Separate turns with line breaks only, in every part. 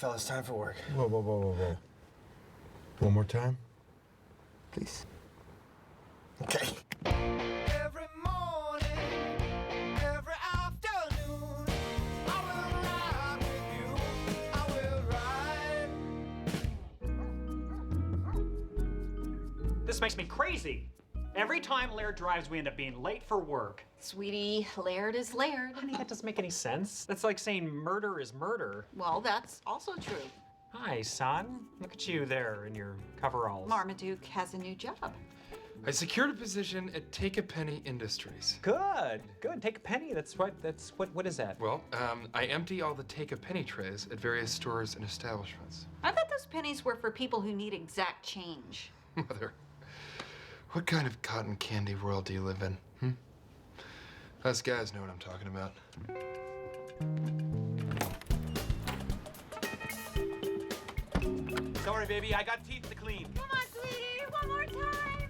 fellas, time for work.
Whoa, whoa, whoa, whoa, whoa. One more time, please.
Okay.
Every morning, every afternoon, I will ride with you. I will ride.
This makes me crazy. Every time Laird drives, we end up being late for work.
Sweetie, Laird is Laird.
Honey, that doesn't make any sense. That's like saying murder is murder.
Well, that's also true.
Hi, son. Look at you there in your coveralls.
Marmaduke has a new job.
I secured a position at Take a Penny Industries.
Good. Take a penny. What is that?
Well, I empty all the Take a Penny trays at various stores and establishments.
I thought those pennies were for people who need exact change.
Mother, what kind of cotton candy world do you live in? Us guys know what I'm talking about.
Sorry, baby, I got teeth to clean.
Come on, sweetie, one more time.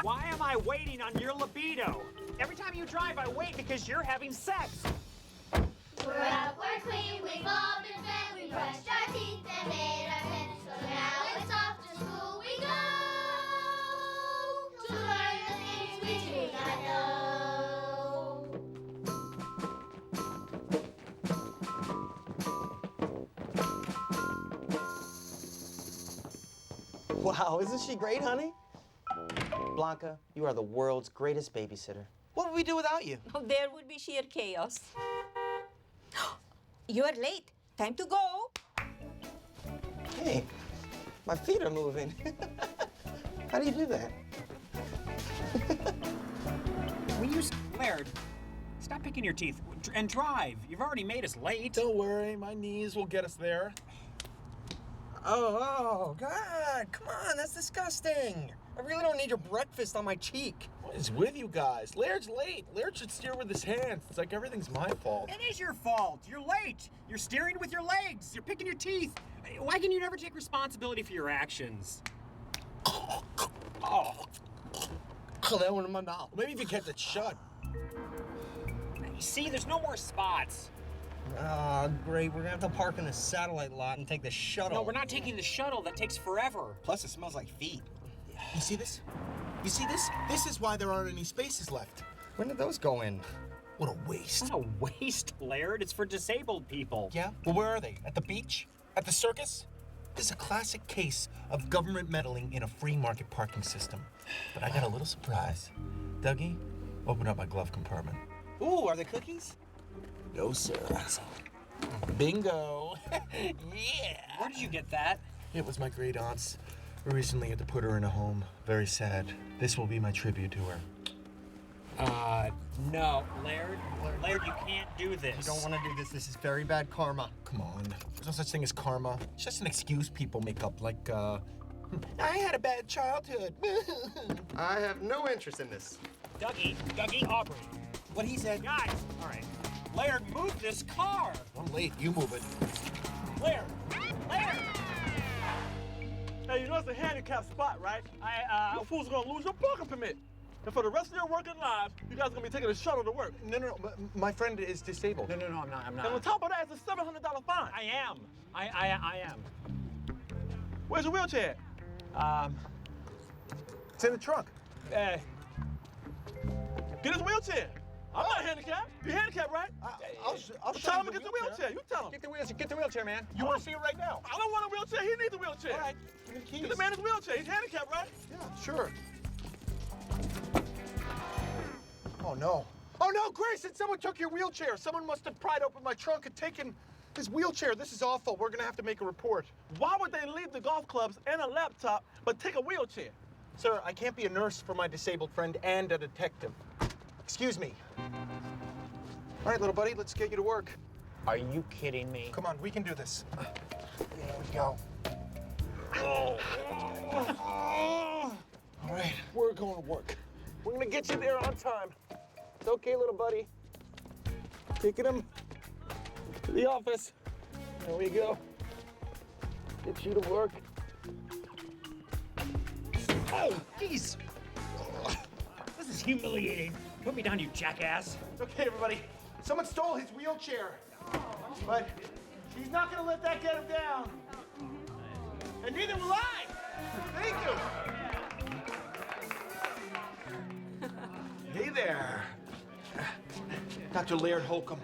Why am I waiting on your libido? Every time you drive, I wait because you're having sex.
We're up, we're clean, we've all been fed, we brushed our teeth and made our beds. So now it's off to school we go to learn the things we do not know.
Wow, isn't she great, honey? Blanca, you are the world's greatest babysitter. What would we do without you?
Oh, there would be sheer chaos. You're late. Time to go.
Hey, my feet are moving. How do you do that?
Will you, Laird, stop picking your teeth and drive. You've already made us late.
Don't worry, my knees will get us there.
Oh, God, come on, that's disgusting. I really don't need your breakfast on my cheek.
What is with you guys? Laird's late. Laird should steer with his hands. It's like everything's my fault.
It is your fault. You're late. You're steering with your legs. You're picking your teeth. Why can you never take responsibility for your actions?
Oh, that one in my mouth. Maybe if you kept it shut.
See, there's no more spots.
Oh, great. We're gonna have to park in the satellite lot and take the shuttle.
No, we're not taking the shuttle. That takes forever.
Plus, it smells like feet.
You see this? You see this? This is why there aren't any spaces left.
When did those go in?
What a waste.
It's not a waste, Laird. It's for disabled people.
Yeah? Well, where are they? At the beach? At the circus? This is a classic case of government meddling in a free market parking system. But I got a little surprise. Dougie, open up my glove compartment.
Ooh, are there cookies?
No, sir. Bingo. Yeah.
Where did you get that?
It was my great aunt's. We recently had to put her in a home. Very sad. This will be my tribute to her.
No, Laird, you can't do this.
You don't want to do this. This is very bad karma.
Come on. There's no such thing as karma. It's just an excuse people make up, like, I had a bad childhood.
I have no interest in this.
Dougie, Aubrey.
What he said.
Guys, all right. Laird, move this car.
I'm late. You move it.
Laird.
Hey, you know it's a handicapped spot, right? You fools are gonna lose your parking permit. And for the rest of your working lives, you guys are gonna be taking a shuttle to work.
No. My friend is disabled.
No, I'm not.
And on top of that, it's a $700 fine.
I am.
Where's your wheelchair?
It's in the trunk.
Get his wheelchair. I'm not handicapped. You're handicapped, right?
I'll
Tell him to get the wheelchair. You tell him.
Get the wheelchair, man.
You want to see it right now?
I don't want a wheelchair. He needs a wheelchair.
All right. Give me the keys.
Get the man his wheelchair. He's handicapped, right?
Yeah, sure. Oh, no. Oh, no, Grayson, someone took your wheelchair. Someone must have pried open my trunk and taken his wheelchair. This is awful. We're going to have to make a report.
Why would they leave the golf clubs and a laptop but take a wheelchair?
Sir, I can't be a nurse for my disabled friend and a detective. Excuse me. All right, little buddy, let's get you to work.
Are you kidding me?
Come on, we can do this. There we go. All right, we're going to work. We're going to get you there on time. It's okay, little buddy. Taking him to the office. There we go. Get you to work.
Oh, jeez. This is humiliating. Put me down, you jackass.
Okay, everybody. Someone stole his wheelchair. But He's not gonna let that get him down. And neither will I. Thank you. Hey there. Dr. Laird Holcomb.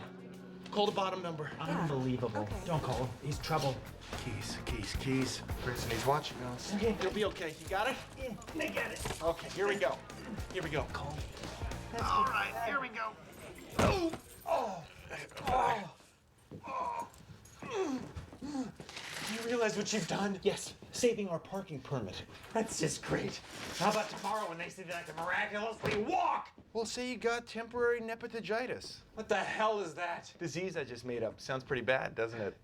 Call the bottom number.
Unbelievable. Don't call him. He's trouble.
Keys.
Grayson, he's watching us.
Okay, it'll be okay. You got it? Yeah, I got it. Okay, here we go. Call. All right, here we go.
You realize what you've done?
Yes, saving our parking permit.
That's just great. How about tomorrow when they see that I can miraculously walk?
Well, say you got temporary nepenthigitis.
What the hell is that?
Disease I just made up. Sounds pretty bad, doesn't it?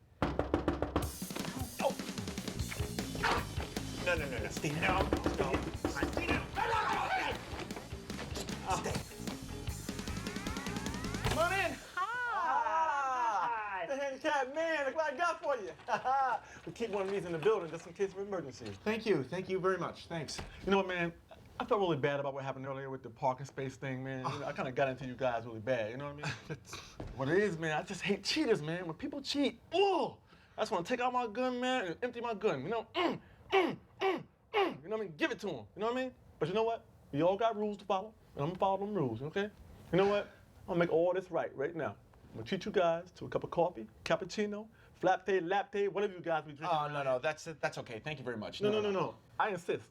No. Steve, no.
Come on in.
Hi.
The handicapped man, look what I got for you. We keep one of these in the building just in case of emergencies.
Thank you very much. Thanks.
You know what, man? I felt really bad about what happened earlier with the parking space thing, man. You know, I kind of got into you guys really bad, you know what I mean? What it is, man, I just hate cheaters, man. When people cheat, ooh, I just want to take out my gun, man, and empty my gun, you know? You know what I mean? Give it to them, you know what I mean? But you know what? We all got rules to follow, and I'm gonna follow them rules, okay? You know what? I'm gonna make all this right now. I'm gonna treat you guys to a cup of coffee, cappuccino, latte, whatever you guys be drinking.
Oh, no, that's okay. Thank you very much.
No. I insist.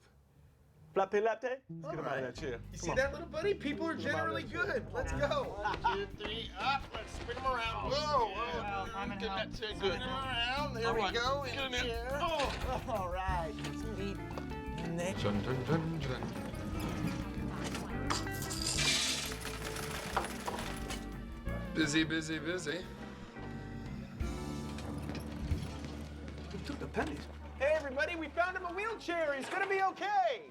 Latte? Let's get him out of that chair.
You
Come
see
on.
that, little buddy? People are generally good. Let's go. 1, 2, 3, up. Let's spin him around. Whoa. Get that chair good. Spin him around. There we go. In the chair. Oh. All right. Sweet. Next.
Dun, dun, dun, dun. Busy.
Who took the pennies? Hey, everybody, we found him a wheelchair. He's gonna be okay.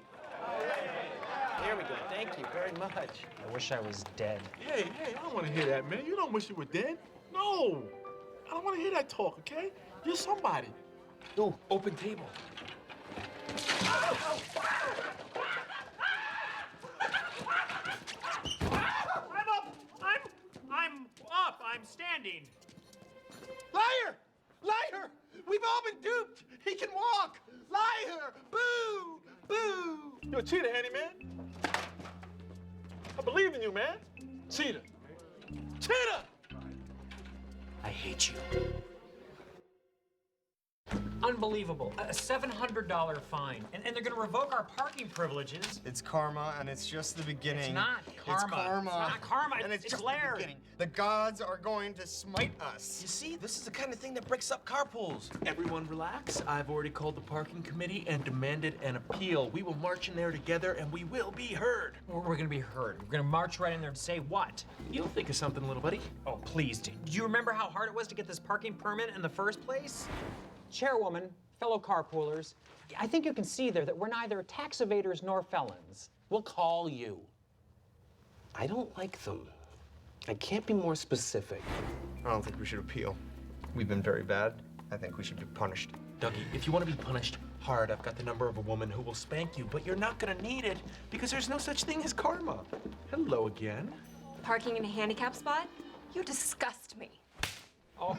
There we go. Thank you very much.
I wish I was dead.
Hey, I don't want to hear that, man. You don't wish you were dead. No. I don't want to hear that talk, okay? You're somebody.
Ooh, open table.
I'm up. I'm standing.
Liar! We've all been duped. He can walk. Liar! Boo!
You're a cheater, handyman. I believe in you, man. Cheater.
I hate you. Unbelievable. A $700 fine. And they're going to revoke our parking privileges.
It's karma, and it's just the beginning.
It's not karma.
It's karma.
It's not karma.
And it's just
Laird.
the beginning. The gods are going to smite us.
You see, this is the kind of thing that breaks up carpools.
Everyone relax. I've already called the parking committee and demanded an appeal. We will march in there together and we will be heard.
We're going to be heard. We're going to march right in there and say what?
You'll think of something, little buddy.
Oh, please. Do you remember how hard it was to get this parking permit in the first place? Chairwoman, fellow carpoolers, I think you can see there that we're neither tax evaders nor felons.
We'll call you. I don't like them. I can't be more specific.
I don't think we should appeal. We've been very bad. I think we should be punished.
Dougie, if you want to be punished hard, I've got the number of a woman who will spank you, but you're not going to need it because there's no such thing as karma. Hello again.
Parking in a handicap spot? You disgust me.
Oh.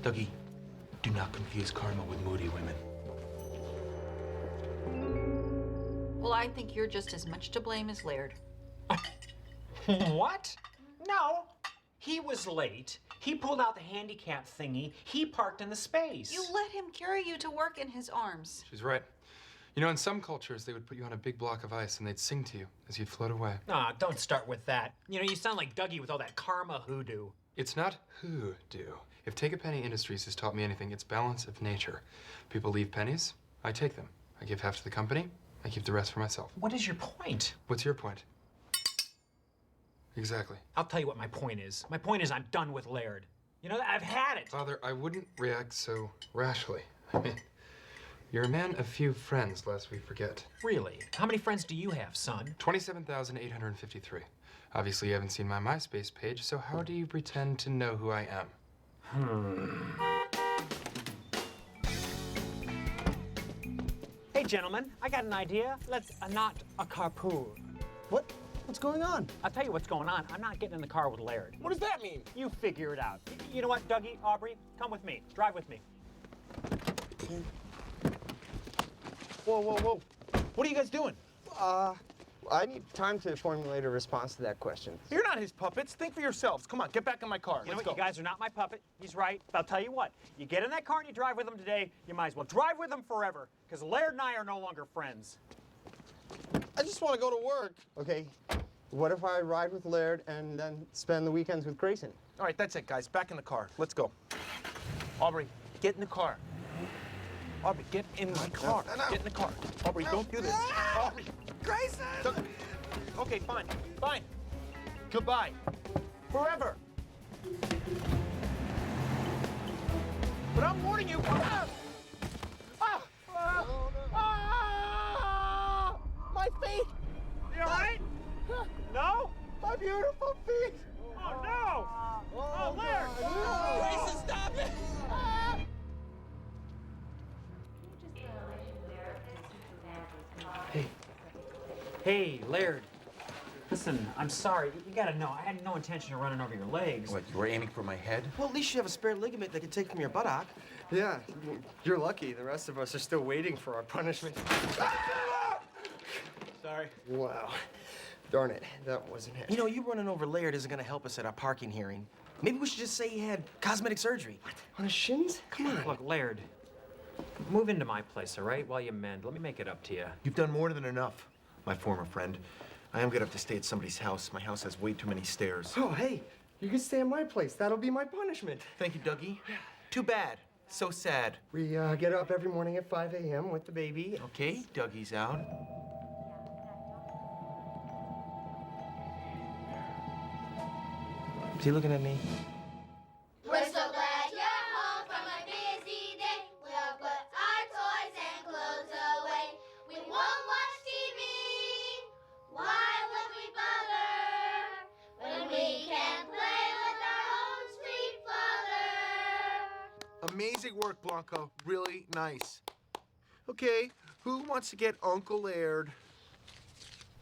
Dougie, do not confuse karma with moody women.
Well, I think you're just as much to blame as Laird.
What? No. He was late. He pulled out the handicap thingy. He parked in the space.
You let him carry you to work in his arms.
She's right. You know, in some cultures, they would put you on a big block of ice and they'd sing to you as you float away.
Ah, don't start with that. You know, you sound like Dougie with all that karma hoodoo.
It's not hoodoo. If Take a Penny Industries has taught me anything, it's balance of nature. People leave pennies, I take them. I give half to the company, I keep the rest for myself.
What is your point?
What's your point? Exactly.
I'll tell you what my point is. My point is I'm done with Laird. You know, I've had it.
Father, I wouldn't react so rashly. I mean, you're a man of few friends, lest we forget.
Really? How many friends do you have, son?
27,853. Obviously, you haven't seen my MySpace page, so how do you pretend to know who I am?
Hey, gentlemen, I got an idea. Let's not a carpool.
What?
What's going on?
I'll tell you what's going on. I'm not getting in the car with Laird.
What does that mean?
You figure it out. You know what, Dougie, Aubrey, come with me. Drive with me.
Whoa, whoa, whoa. What are you guys doing?
I need time to formulate a response to that question.
You're not his puppets. Think for yourselves. Come on, get back in my car.
You know
Let's
what?
go.
You guys are not my puppet. He's right. But I'll tell you what. You get in that car and you drive with him today, you might as well drive with him forever. Because Laird and I are no longer friends.
I just want to go to work. Okay, what if I ride with Laird and then spend the weekends with Grayson?
All right, that's it, guys. Back in the car. Let's go. Aubrey, get in the car. Aubrey, get in my car.
No.
Get in the car. Aubrey, don't do this. Aubrey.
Grayson!
Okay, fine. Fine. Goodbye. Forever. But I'm warning you. My feet!
You all right? No?
My beautiful feet!
Oh, no! Oh, Laird!
Grayson, stop it!
Hey, Laird. Listen, I'm sorry. You gotta know, I had no intention of running over your legs.
What, you were aiming for my head?
Well, at least you have a spare ligament they can take from your buttock.
Yeah, you're lucky. The rest of us are still waiting for our punishment.
Sorry.
Wow. Darn it, that wasn't it.
You know, you running over Laird isn't gonna help us at our parking hearing. Maybe we should just say he had cosmetic surgery. What?
On his shins? Come on.
Look, Laird, move into my place, all right, while you mend. Let me make it up to you.
You've done more than enough, my former friend. I am gonna have to stay at somebody's house. My house has way too many stairs.
Oh, hey, you can stay at my place. That'll be my punishment.
Thank you, Dougie. Too bad. So sad.
We get up every morning at 5 a.m. with the baby.
Okay, Dougie's out.
Is he looking at me?
We're so glad you're home from a busy day. We'll put our toys and clothes away. We won't watch TV. Why would we bother when we can play with our own sweet father?
Amazing work, Blanco. Really nice. Okay, who wants to get Uncle Laird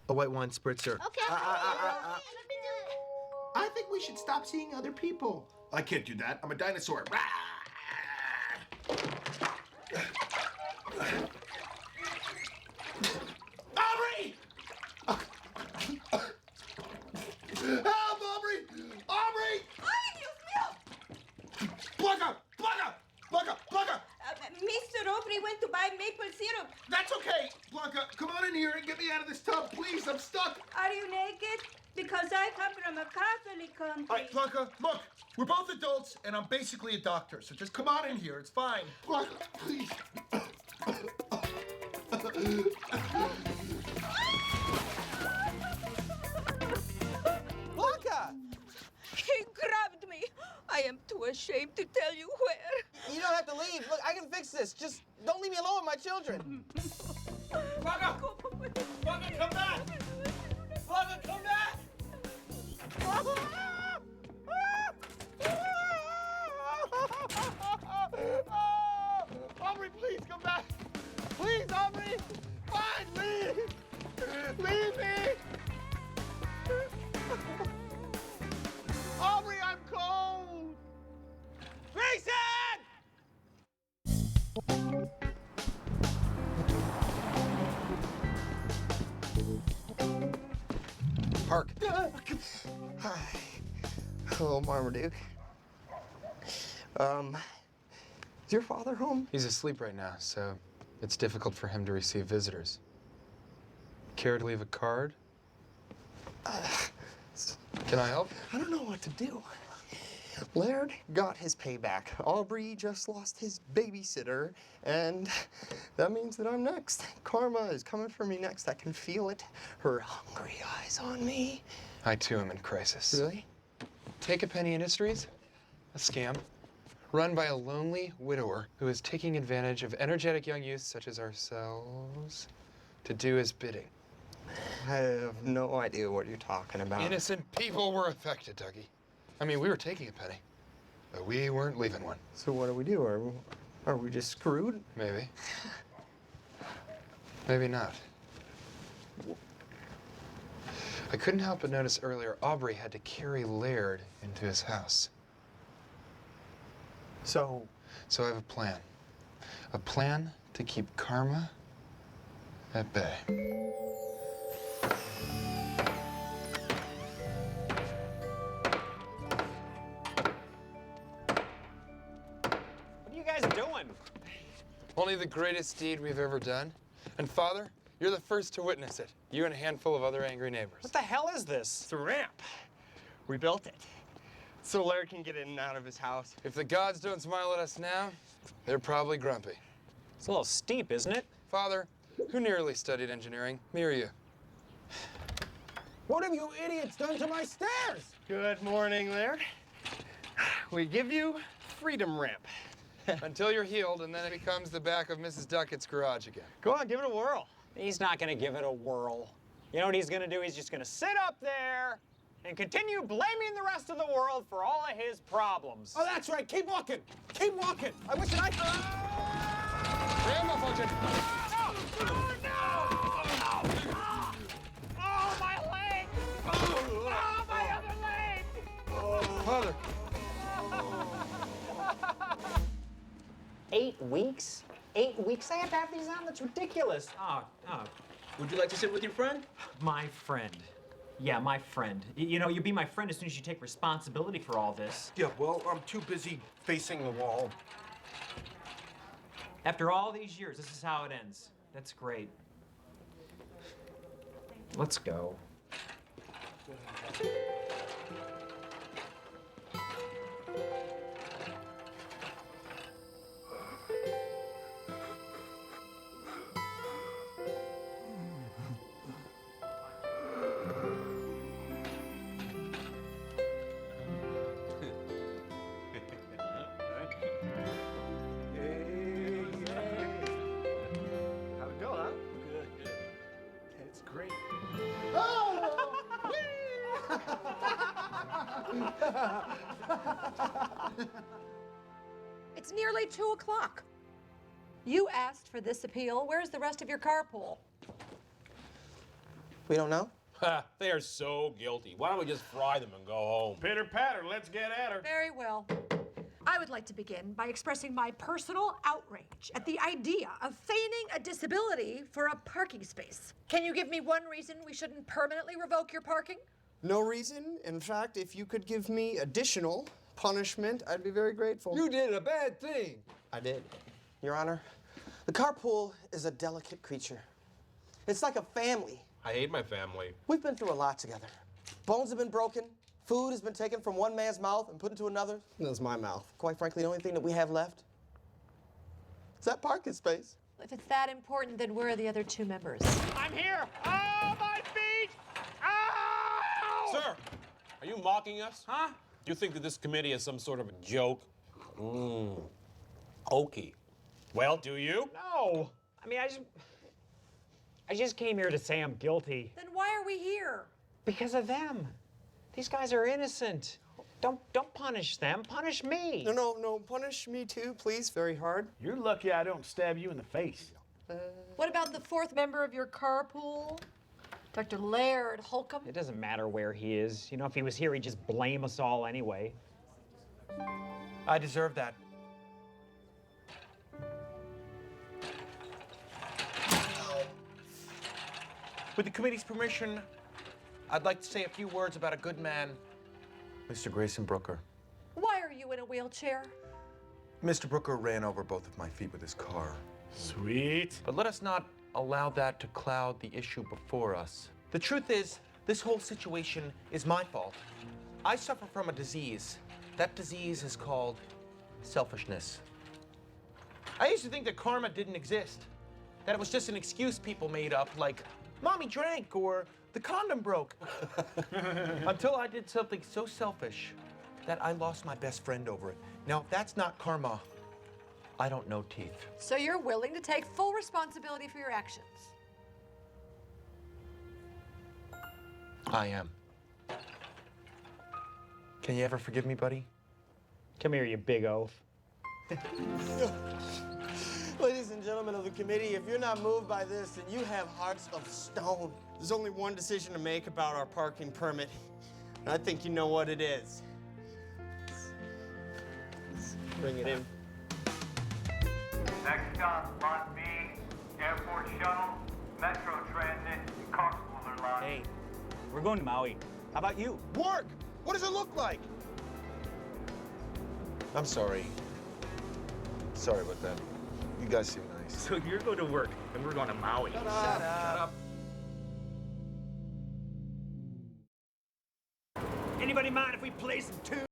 a white wine spritzer?
Okay.
I think we should stop seeing other people.
I can't do that. I'm a dinosaur. Aubrey! Help, Aubrey! Aubrey!
Ay, Dios mío!
Blanca! Blanca! Blanca! Blanca!
Mr. Aubrey went to buy maple syrup.
That's okay. Blanca, come on in here and get me out of this tub, please. I'm stuck.
Are you naked? Because I come from a Catholic country.
All right, Blanca, look. We're both adults, and I'm basically a doctor, so just come on in here. It's fine. Blanca, please.
Blanca!
He grabbed me. I am too ashamed to tell you where.
You don't have to leave. Look, I can fix this. Just don't leave me alone with my children.
Blanca! Blanca, come back! Blanca, come back!
Aubrey, please come back. Please, Aubrey. Fine, leave. Leave me. Aubrey, I'm cold. Grayson!
Park. Hello, Marmaduke. Is your father home?
He's asleep right now, so it's difficult for him to receive visitors. Care to leave a card? Can I help?
I don't know what to do. Laird got his payback. Aubrey just lost his babysitter, and that means that I'm next. Karma is coming for me next. I can feel it. Her hungry eyes on me.
I too am in crisis.
Really?
Take a Penny Industries, a scam, run by a lonely widower who is taking advantage of energetic young youths such as ourselves to do his bidding.
I have no idea what you're talking about.
Innocent people were affected, Dougie. I mean, we were taking a penny, but we weren't leaving one.
So what do? Are we just screwed?
Maybe. Maybe not. I couldn't help but notice earlier Aubrey had to carry Laird into his house.
So
I have a plan. A plan to keep karma at bay.
What are you guys doing?
Only the greatest deed we've ever done. And Father, you're the first to witness it. You and a handful of other angry neighbors.
What the hell is this?
it's a ramp. We built it so Laird can get in and out of his house.
If the gods don't smile at us now, they're probably grumpy.
It's a little steep, isn't it?
Father, who nearly studied engineering, me or you?
What have you idiots done to my stairs?
Good morning, Laird. We give you freedom ramp.
Until you're healed, and then it becomes the back of Mrs. Duckett's garage again.
Go on, give it a whirl.
He's not gonna give it a whirl. You know what he's gonna do? He's just gonna sit up there and continue blaming the rest of the world for all of his problems.
Oh, that's right. Keep walking. Keep walking. I wish that I could.
Ram malfunction.
Oh, my leg! Oh, my other leg!
Father.
8 weeks? 8 weeks? I have to have these on? That's ridiculous. Oh.
Would you like to sit with your friend?
My friend. Yeah, my friend. You know, you be my friend as soon as you take responsibility for all this.
Yeah, well, I'm too busy facing the wall.
After all these years, this is how it ends. That's great. Let's go.
How'd it go, huh? Good. It's great.
It's nearly 2 o'clock. You asked for this appeal. Where's the rest of your carpool?
We don't know?
Ha, they are so guilty. Why don't we just fry them and go home?
Pitter patter, let's get at her.
Very well. I would like to begin by expressing my personal outrage at the idea of feigning a disability for a parking space. Can you give me one reason we shouldn't permanently revoke your parking?
No reason. In fact, if you could give me additional punishment, I'd be very grateful.
You did a bad thing.
I did.
Your Honor, the carpool is a delicate creature. It's like a family.
I hate my family.
We've been through a lot together. Bones have been broken. Food has been taken from one man's mouth and put into another.
That was my mouth.
Quite frankly, the only thing that we have left is that parking space.
If it's that important, then where are the other 2 members?
I'm here! Oh, my feet! Ow!
Sir, are you mocking us?
Huh?
You think that this committee is some sort of a joke? Okey. Well, do you?
No. I mean, I just came here to say I'm guilty.
Then why are we here?
Because of them. These guys are innocent. Don't punish them. Punish me.
No. Punish me too, please. Very hard.
You're lucky I don't stab you in the face.
What about the 4th member of your carpool? Dr. Laird Holcomb?
It doesn't matter where he is. You know, if he was here, he'd just blame us all anyway.
I deserve that. With the committee's permission, I'd like to say a few words about a good man, Mr. Grayson Brooker.
Why are you in a wheelchair?
Mr. Brooker ran over both of my feet with his car.
Sweet.
But let us not allow that to cloud the issue before us. The truth is, this whole situation is my fault. I suffer from a disease. That disease is called selfishness. I used to think that karma didn't exist, that it was just an excuse people made up, like, Mommy drank or the condom broke. Until I did something so selfish that I lost my best friend over it. Now, if that's not karma, I don't know teeth.
So you're willing to take full responsibility for your actions?
I am. Can you ever forgive me, buddy?
Come here, you big oaf.
Ladies and gentlemen,
chairman of the committee, if you're not moved by this, then you have hearts of stone. There's only one decision to make about our parking permit, and I think you know what it is. Let's bring it in.
Next stop, Lot B, Airport Shuttle, Metro Transit, Carpooler line.
Hey, we're going to Maui. How about you?
Work! What does it look like?
I'm sorry. Sorry about that. You guys seem nice.
So you're going to work, and we're going to Maui.
Shut up.
Anybody mind if we play some tunes?